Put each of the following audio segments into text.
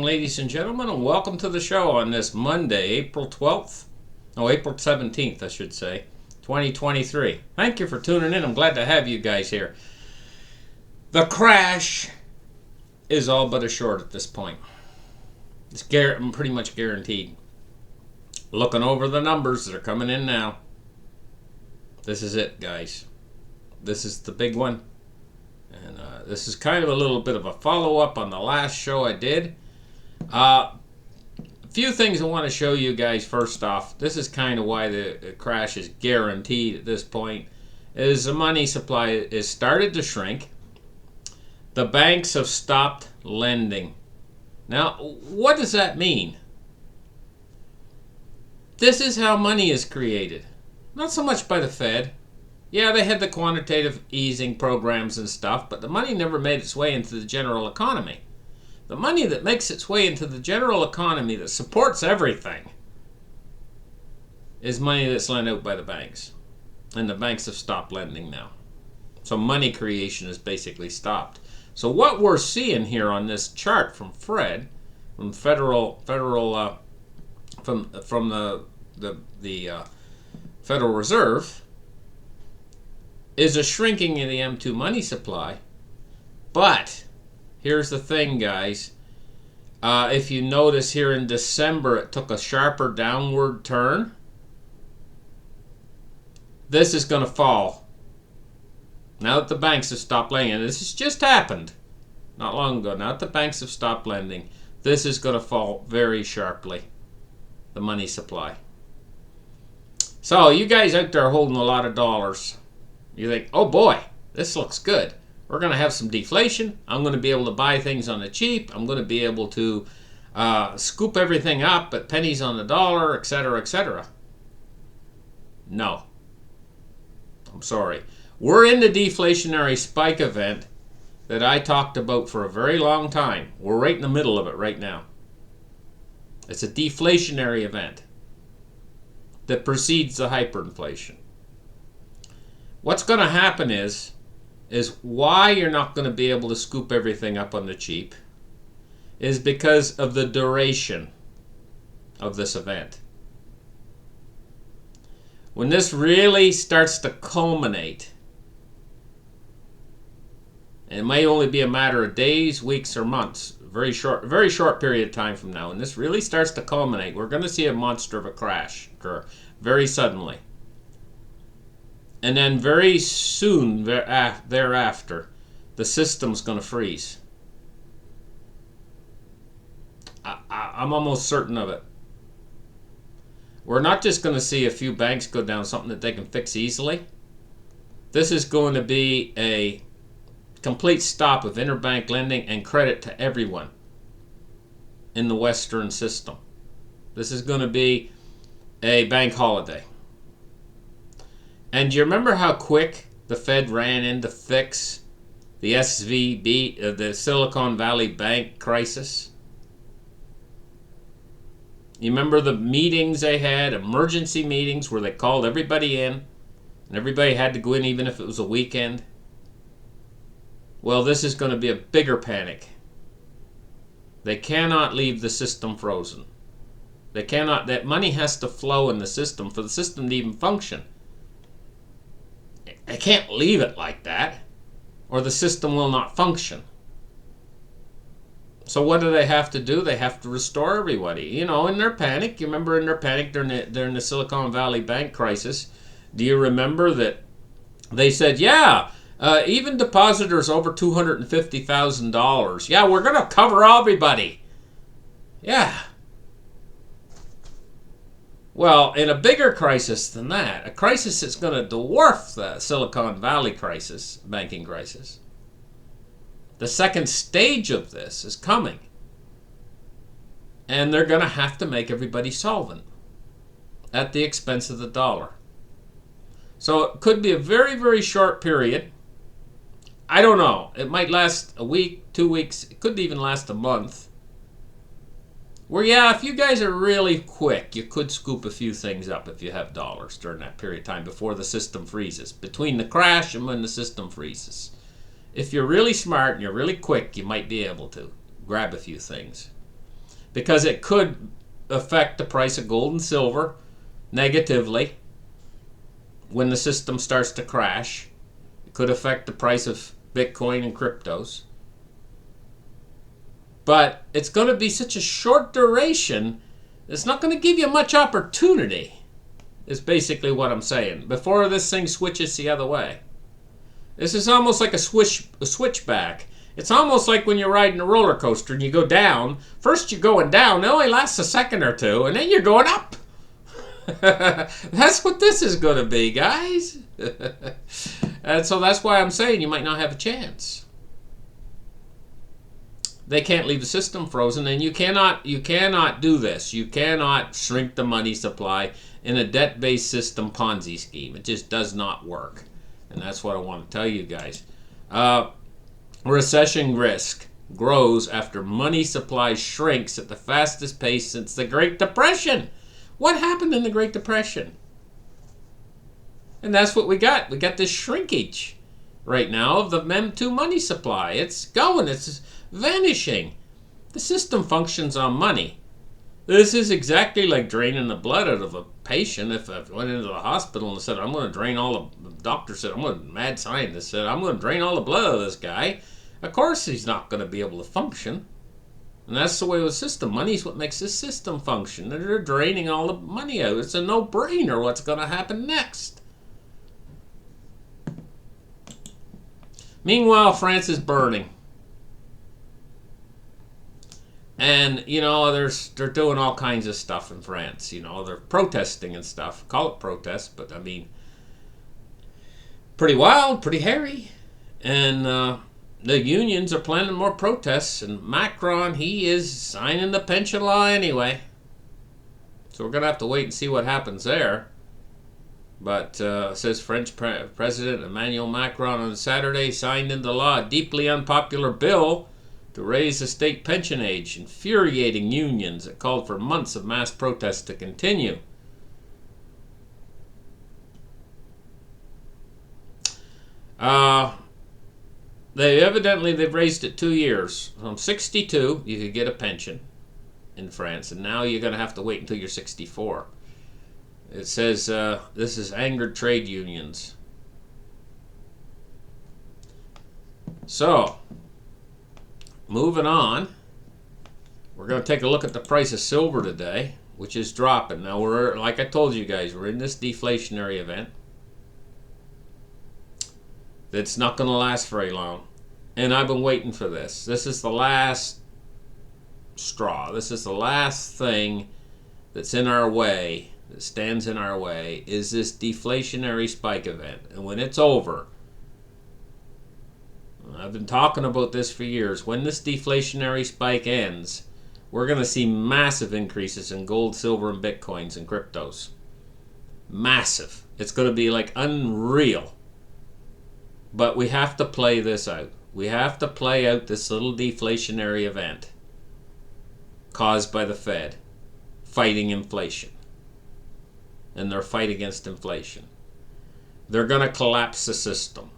ladies and gentlemen, and welcome to the show on this Monday, April 12th. No, April 17th, I should say, 2023. Thank you for tuning in. I'm glad to have you guys here. The crash is all but assured at this point. It's pretty much guaranteed. Looking over the numbers that are coming in now. This is it, guys. This is the big one. And this is kind of a little bit of a follow-up on the last show I did. A few things I want to show you guys first off. This is kind of why the crash is guaranteed at this point. Is the money supply is started to shrink. The banks have stopped lending. Now, what does that mean? This is how money is created. Not so much by the Fed. Yeah, they had the quantitative easing programs and stuff, but the money never made its way into the general economy. The money that makes its way into the general economy that supports everything is money that's lent out by the banks. And the banks have stopped lending now. So money creation is basically stopped. So what we're seeing here on this chart from Fred, from Federal Reserve, is a shrinking in the M2 money supply. But here's the thing, guys. If you notice here in December, it took a sharper downward turn. This is going to fall. Now that the banks have stopped lending, and this has just happened not long ago. Now that the banks have stopped lending, this is going to fall very sharply. The money supply. So you guys out there holding a lot of dollars, you think, oh boy, this looks good. We're going to have some deflation. I'm going to be able to buy things on the cheap. I'm going to be able to scoop everything up at pennies on the dollar, etc., etc. No. I'm sorry. We're in the deflationary spike event that I talked about for a very long time. We're right in the middle of it right now. It's a deflationary event that precedes the hyperinflation. What's going to happen is why you're not going to be able to scoop everything up on the cheap is because of the duration of this event. When this really starts to culminate, and it may only be a matter of days, weeks, or months, very short period of time from now, and this really starts to culminate, we're going to see a monster of a crash occur very suddenly. And then very soon thereafter, the system's going to freeze. I'm almost certain of it. We're not just going to see a few banks go down, something that they can fix easily. This is going to be a complete stop of interbank lending and credit to everyone in the Western system. This is going to be a bank holiday. And do you remember how quick the Fed ran in to fix the SVB, the Silicon Valley Bank crisis? You remember the meetings they had, emergency meetings where they called everybody in, and everybody had to go in even if it was a weekend? Well, this is going to be a bigger panic. They cannot leave the system frozen. They cannot, that money has to flow in the system for the system to even function. They can't leave it like that, or the system will not function. So what do they have to do? They have to restore everybody. You know, in their panic, you remember in their panic during the Silicon Valley Bank crisis, do you remember that they said, yeah, even depositors over $250,000, yeah, we're going to cover everybody. Yeah. Well, in a bigger crisis than that, a crisis that's going to dwarf the Silicon Valley crisis, banking crisis, the second stage of this is coming. And they're going to have to make everybody solvent at the expense of the dollar. So it could be a very, very short period. I don't know. It might last a week, 2 weeks. It could even last a month. Where, yeah, if you guys are really quick, you could scoop a few things up if you have dollars during that period of time before the system freezes. Between the crash and when the system freezes. If you're really smart and you're really quick, you might be able to grab a few things. because it could affect the price of gold and silver negatively when the system starts to crash. It could affect the price of Bitcoin and cryptos. But it's going to be such a short duration, it's not going to give you much opportunity, is basically what I'm saying, before this thing switches the other way. This is almost like a switchback. It's almost like when you're riding a roller coaster and you go down. First you're going down, it only lasts a second or two, and then you're going up. That's what this is going to be, guys. And so that's why I'm saying you might not have a chance. They can't leave the system frozen, and you cannot do this. You cannot shrink the money supply in a debt-based system Ponzi scheme. It just does not work. And that's what I want to tell you guys. Recession risk grows after money supply shrinks at the fastest pace since the Great Depression. What happened in the Great Depression? And that's what we got. We got this shrinkage right now of the M2 money supply. It's going. It's vanishing. The system functions on money. This is exactly like draining the blood out of a patient. If I went into the hospital and said, I'm going to drain all the doctor said, mad scientist said, I'm going to drain all the blood out of this guy. Of course he's not going to be able to function. And that's the way with the system. Money is what makes this system function. They're draining all the money out. It's a no-brainer what's going to happen next. Meanwhile, France is burning. And, you know, they're doing all kinds of stuff in France. You know, they're protesting and stuff. Call it protest, but I mean, pretty wild, pretty hairy. And the unions are planning more protests. And Macron, he is signing the pension law anyway. So we're going to have to wait and see what happens there. But says French President Emmanuel Macron on Saturday signed into law a deeply unpopular bill to raise the state pension age, infuriating unions that called for months of mass protests to continue. They've raised it 2 years. From 62, you could get a pension in France, and now you're going to have to wait until you're 64. It says this has angered trade unions. So, moving on, we're going to take a look at the price of silver today, which is dropping. Now, we're, like I told you guys, we're in this deflationary event that's not going to last very long. And I've been waiting for this. This is the last straw. This is the last thing that's in our way, that stands in our way, is this deflationary spike event. And when it's over, I've been talking about this for years, when this deflationary spike ends, we're going to see massive increases in gold, silver, and bitcoins and cryptos. Massive. It's going to be like unreal. But we have to play this out. We have to play out this little deflationary event caused by the Fed fighting inflation. And their fight against inflation. They're going to collapse the system.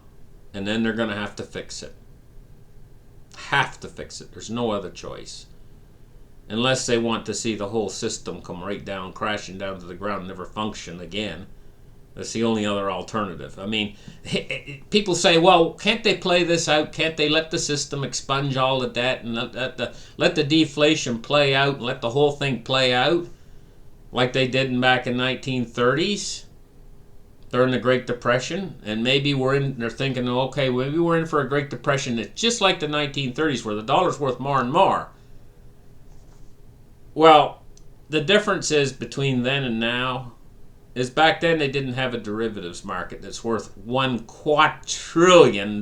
And then they're going to have to fix it. Have to fix it. There's no other choice. Unless they want to see the whole system come right down, crashing down to the ground, never function again. That's the only other alternative. I mean, people say, well, can't they play this out? Can't they let the system expunge all the debt and let the deflation play out and let the whole thing play out like they did back in 1930s during the Great Depression? And maybe they're thinking, okay, maybe we're in for a Great Depression that's just like the 1930s where the dollar's worth more and more. Well, the difference is between then and now is back then they didn't have a derivatives market that's worth $1 quadrillion.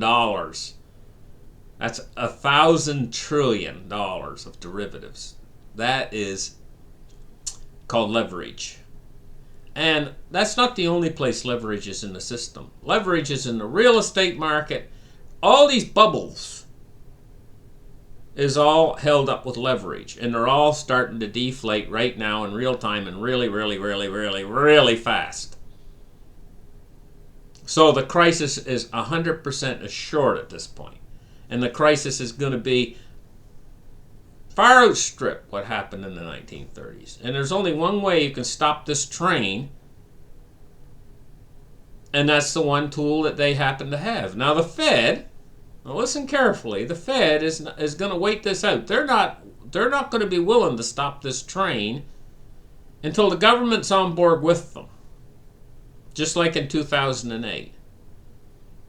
That's 1,000 trillion dollars of derivatives. That is called leverage. And that's not the only place leverage is in the system. Leverage is in the real estate market. All these bubbles is all held up with leverage. And they're all starting to deflate right now in real time and really, really, really, really, really fast. So the crisis is 100% assured at this point. And the crisis is going to be far outstrip what happened in the 1930s. And there's only one way you can stop this train, and that's the one tool that they happen to have. Now the Fed, now listen carefully, the Fed is going to wait this out. They're not going to be willing to stop this train until the government's on board with them. Just like in 2008.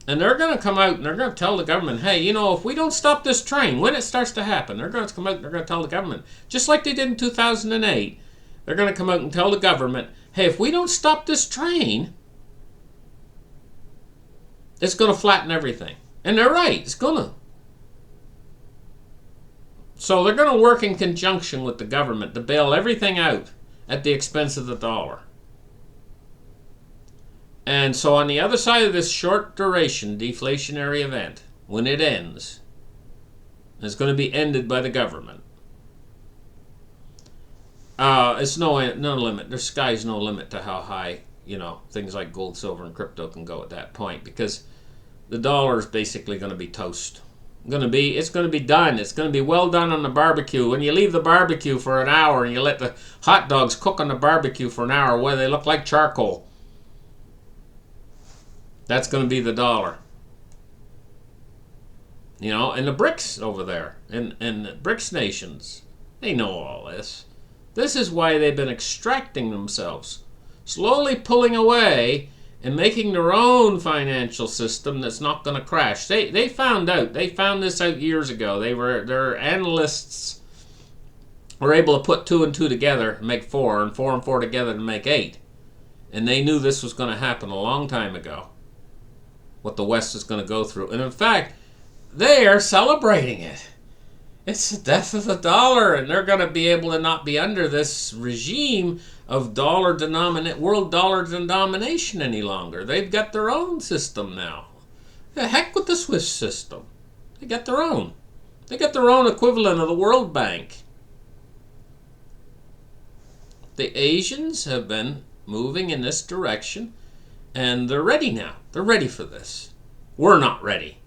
And they're going to come out and they're going to tell the government, hey, you know, if we don't stop this train, when it starts to happen, they're going to come out and they're going to tell the government, just like they did in 2008, they're going to come out and tell the government, hey, if we don't stop this train, it's going to flatten everything. And they're right, it's going to. So they're going to work in conjunction with the government to bail everything out at the expense of the dollar. And so on the other side of this short duration deflationary event, when it ends, it's going to be ended by the government. It's no limit. The sky's no limit to how high, you know, things like gold, silver, and crypto can go at that point, because the dollar is basically going to be toast. It's going to be done. It's going to be well done on the barbecue. When you leave the barbecue for an hour and you let the hot dogs cook on the barbecue for an hour, where they look like charcoal, that's going to be the dollar. You know, and the BRICS over there, and the BRICS nations, they know all this. This is why they've been extracting themselves, slowly pulling away and making their own financial system that's not going to crash. They found this out years ago. Their analysts were able to put 2 and 2 together and make 4, and 4 and 4 together to make 8. And they knew this was going to happen a long time ago, what the West is going to go through. And in fact, they are celebrating it. It's the death of the dollar, and they're going to be able to not be under this regime of world dollar denomination any longer. They've got their own system now. The heck with the Swiss system. They got their own. They got their own equivalent of the World Bank. The Asians have been moving in this direction, and they're ready now. They're ready for this. We're not ready.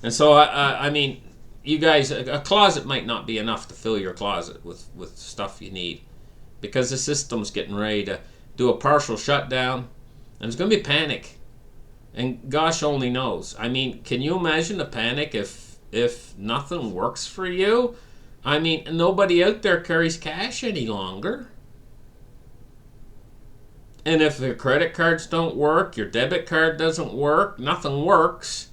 And so, I mean, you guys, a closet might not be enough to fill your closet with stuff you need, because the system's getting ready to do a partial shutdown, and there's going to be panic. And gosh only knows. I mean, can you imagine the panic if nothing works for you? I mean, nobody out there carries cash any longer. And if the credit cards don't work, your debit card doesn't work, nothing works.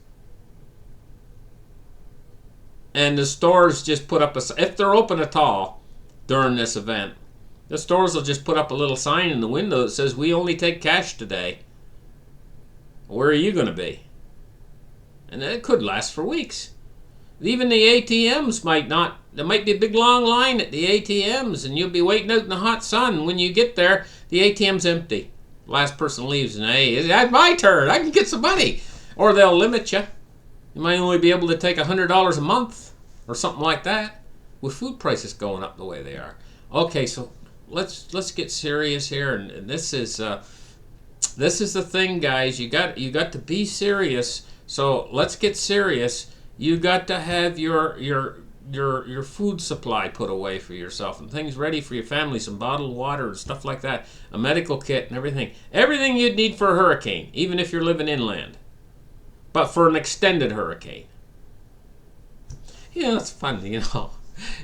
And the stores just put up if they're open at all during this event, the stores will just put up a little sign in the window that says, we only take cash today. Where are you going to be? And it could last for weeks. Even the ATMs might not. There might be a big long line at the ATMs, and you'll be waiting out in the hot sun. When you get there, the ATM's empty. Last person leaves, and hey, it's my turn. I can get some money. Or they'll limit you. You might only be able to take $100 a month or something like that, with food prices going up the way they are. Okay, so let's get serious here, and this is the thing, guys. You got to be serious. So let's get serious. You got to have your food supply put away for yourself, and things ready for your family, some bottled water and stuff like that, a medical kit and everything you'd need for a hurricane, even if you're living inland, but for an extended hurricane. Yeah, it's fun, you know.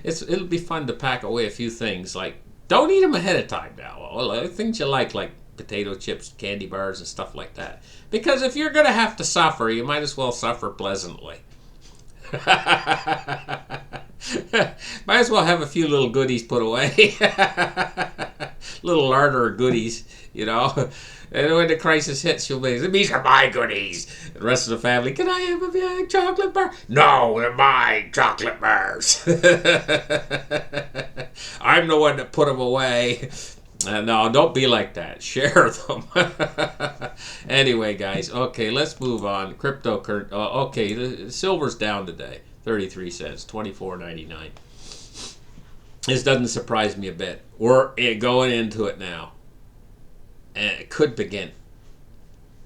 It'll be fun to pack away a few things. Like, don't eat them ahead of time now. Well, things you like potato chips, candy bars, and stuff like that. Because if you're going to have to suffer, you might as well suffer pleasantly. Might as well have a few little goodies put away. Little larder of goodies, you know. And when the crisis hits, you'll be, these are my goodies. And the rest of the family, can I have a big chocolate bar? No, they're my chocolate bars. I'm the one that put them away. No, don't be like that. Share them. Anyway, guys. Okay, let's move on. Cryptocurrency. Okay, the silver's down today. 33 cents. $24.99. This doesn't surprise me a bit. We're going into it now. And it could begin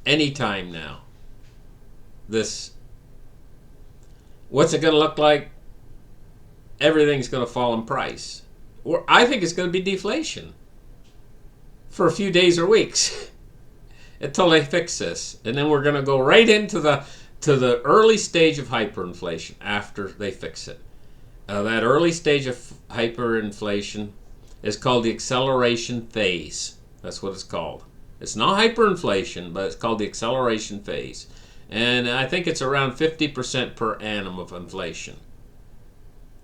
anytime now. What's it going to look like? everything's going to fall in price. Or I think it's going to be deflation for a few days or weeks until they fix this. And then we're going to go right into the early stage of hyperinflation after they fix it. That early stage of hyperinflation is called the acceleration phase. That's what it's called. It's not hyperinflation, but it's called the acceleration phase. And I think it's around 50% per annum of inflation.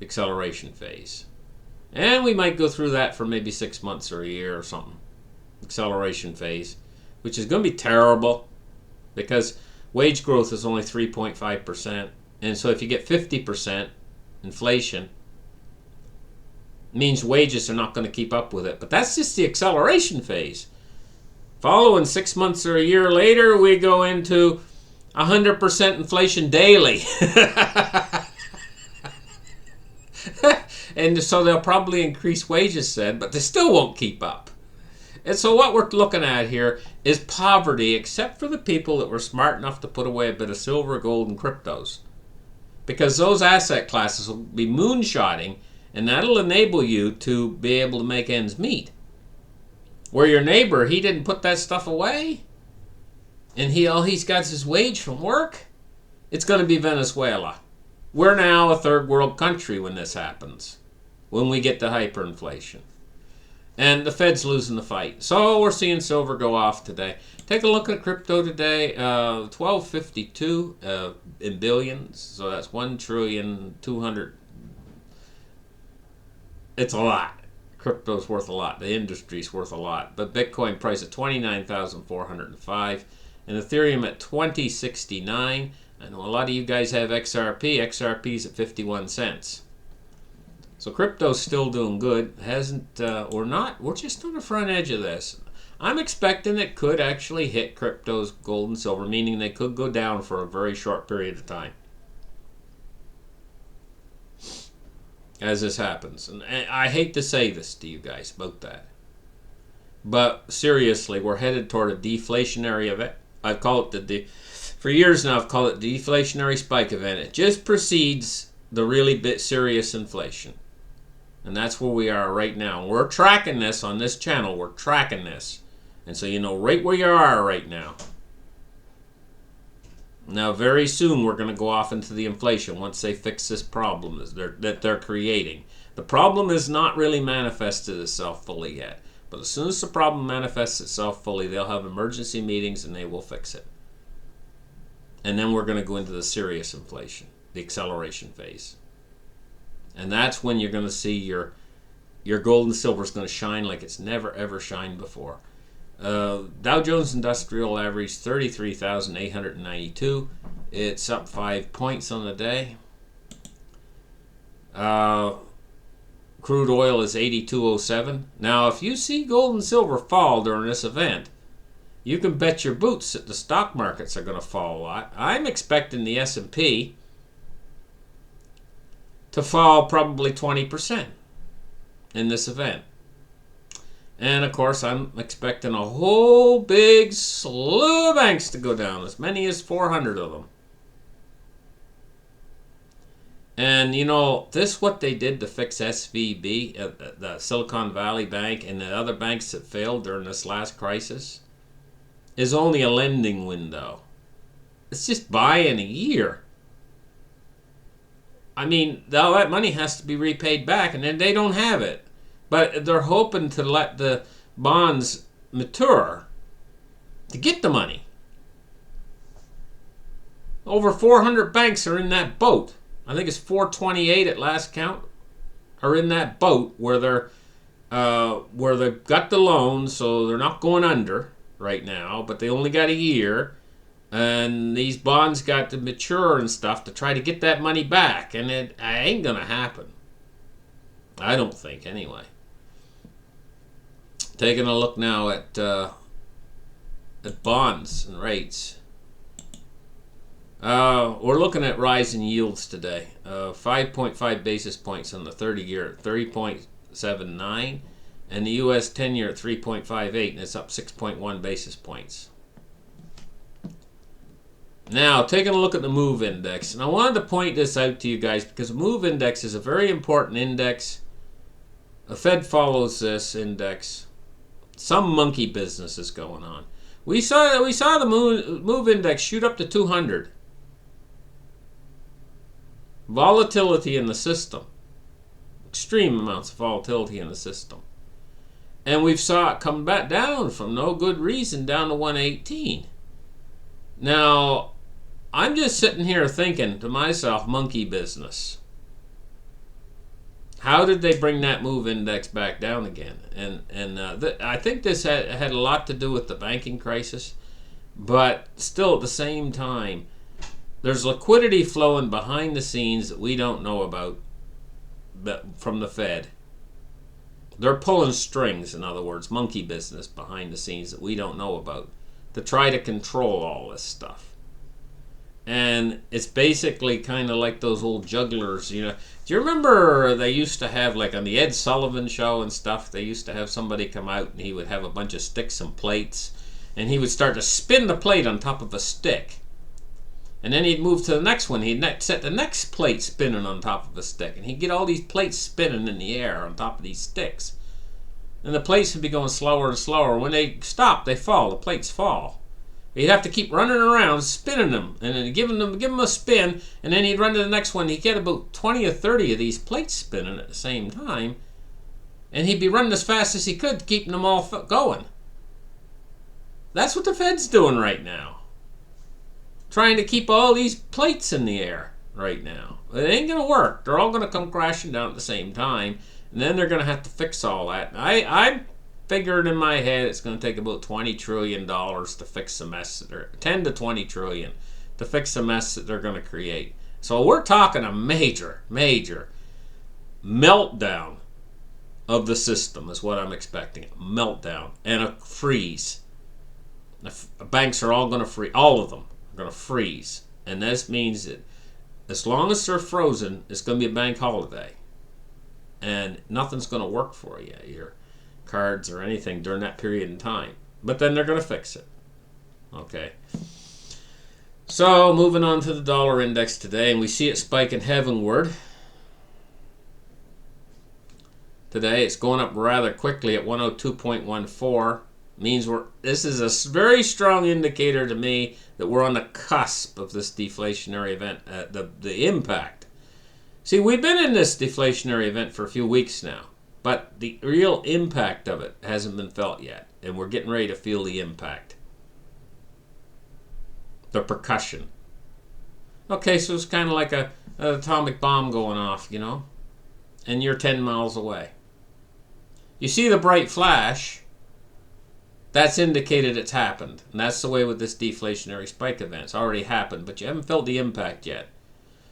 Acceleration phase. And we might go through that for maybe 6 months or a year or something. Acceleration phase, which is going to be terrible because wage growth is only 3.5%. And so if you get 50% inflation, it means wages are not going to keep up with it. But that's just the acceleration phase. Following 6 months or a year later, we go into 100% inflation daily. And so they'll probably increase wages then, but they still won't keep up. And so what we're looking at here is poverty, except for the people that were smart enough to put away a bit of silver, gold, and cryptos. Because those asset classes will be moonshotting, and that'll enable you to be able to make ends meet. Where your neighbor, he didn't put that stuff away, and he's got his wage from work. It's going to be Venezuela. We're now a third world country when this happens, when we get to hyperinflation. And the Fed's losing the fight. So we're seeing silver go off today. Take a look at crypto today. 1252 in billions. So that's 1,200,000,000,000. It's a lot. Crypto's worth a lot. The industry's worth a lot. But Bitcoin price at 29,405. And Ethereum at 2069. I know a lot of you guys have XRP. XRP's at 51 cents. So crypto's still doing good. We're just on the front edge of this. I'm expecting it could actually hit crypto's gold and silver, meaning they could go down for a very short period of time as this happens. And I hate to say this to you guys about that, but seriously, we're headed toward a deflationary event. I've called it for years now. I've called it the deflationary spike event. It just precedes the really serious inflation. And that's where we are right now. We're tracking this on this channel. We're tracking this. And so you know right where you are right now. Now very soon we're going to go off into the inflation once they fix this problem that they're creating. The problem is not really manifested itself fully yet. But as soon as the problem manifests itself fully, they'll have emergency meetings and they will fix it. And then we're going to go into the serious inflation, the acceleration phase. And that's when you're going to see your gold and silver is going to shine like it's never ever shined before. Dow Jones Industrial Average 33,892. It's up 5 points on the day. Crude oil is 82.07. Now, if you see gold and silver fall during this event, you can bet your boots that the stock markets are going to fall a lot. I'm expecting the S&P to fall probably 20% in this event. And of course, I'm expecting a whole big slew of banks to go down, as many as 400 of them. And you know, this what they did to fix SVB, the Silicon Valley Bank, and the other banks that failed during this last crisis, is only a lending window. It's just buying a year. I mean, all that money has to be repaid back, and then they don't have it. But they're hoping to let the bonds mature to get the money. Over 400 banks are in that boat. I think it's 428 at last count are in that boat where they've got the loan, so they're not going under right now, but they only got a year. And these bonds got to mature and stuff to try to get that money back. And it ain't going to happen. I don't think, anyway. Taking a look now at bonds and rates. We're looking at rising yields today. 5.5 basis points on the 30-year at 30.79. And the U.S. 10-year at 3.58. And it's up 6.1 basis points. Now, taking a look at the MOVE index, and I wanted to point this out to you guys because the MOVE index is a very important index. The Fed follows this index. Some monkey business is going on. We saw the MOVE index shoot up to 200. Volatility in the system. Extreme amounts of volatility in the system. And we've saw it come back down from no good reason down to 118. Now, I'm just sitting here thinking to myself, monkey business. How did they bring that MOVE index back down again? And I think this had a lot to do with the banking crisis, but still at the same time, there's liquidity flowing behind the scenes that we don't know about from the Fed. They're pulling strings, in other words, monkey business behind the scenes that we don't know about to try to control all this stuff. And it's basically kind of like those old jugglers, you know. Do you remember they used to have, like on the Ed Sullivan show and stuff, they used to have somebody come out and he would have a bunch of sticks and plates, and he would start to spin the plate on top of a stick. And then he'd move to the next one. He'd set the next plate spinning on top of a stick, and he'd get all these plates spinning in the air on top of these sticks. And the plates would be going slower and slower. When they stop, they fall. The plates fall. He'd have to keep running around, spinning them, and then give them a spin, and then he'd run to the next one. He'd get about 20 or 30 of these plates spinning at the same time, and he'd be running as fast as he could, keeping them all going. That's what the Fed's doing right now. Trying to keep all these plates in the air right now. It ain't going to work. They're all going to come crashing down at the same time, and then they're going to have to fix all that. I figured in my head it's going to take about $20 trillion to fix the mess, or 10 to 20 trillion to fix the mess that they're going to create. So we're talking a major, major meltdown of the system is what I'm expecting. A meltdown and a freeze. The banks are all going to freeze. All of them are going to freeze. And this means that as long as they're frozen, it's going to be a bank holiday. And nothing's going to work for you. Your cards or anything during that period in time. But then they're going to fix it. Okay. So, moving on to the dollar index today, and we see it spiking heavenward. Today, it's going up rather quickly at 102.14. Means this is a very strong indicator to me that we're on the cusp of this deflationary event, the impact. See, we've been in this deflationary event for a few weeks now, but the real impact of it hasn't been felt yet, and we're getting ready to feel the impact. The percussion. Okay, so it's kind of like an atomic bomb going off, you know, and you're 10 miles away. You see the bright flash, that's indicated it's happened, and that's the way with this deflationary spike event. It's already happened, but you haven't felt the impact yet.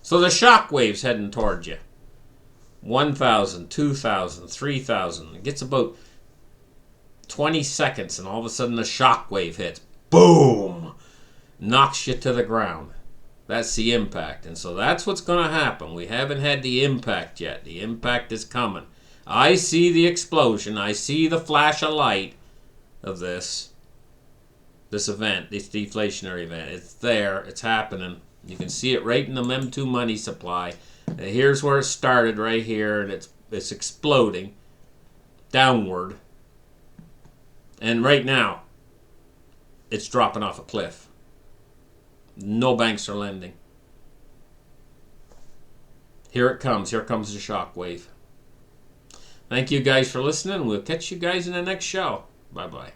So the shockwave's heading toward you. 1,000, 2,000, 3,000. It gets about 20 seconds, and all of a sudden the shockwave hits. Boom! Knocks you to the ground. That's the impact. And so that's what's going to happen. We haven't had the impact yet. The impact is coming. I see the explosion. I see the flash of light of this event, this deflationary event. It's there. It's happening. You can see it right in the M2 money supply. And here's where it started, right here, and it's exploding downward. And right now, it's dropping off a cliff. No banks are lending. Here it comes. Here comes the shockwave. Thank you guys for listening. We'll catch you guys in the next show. Bye-bye.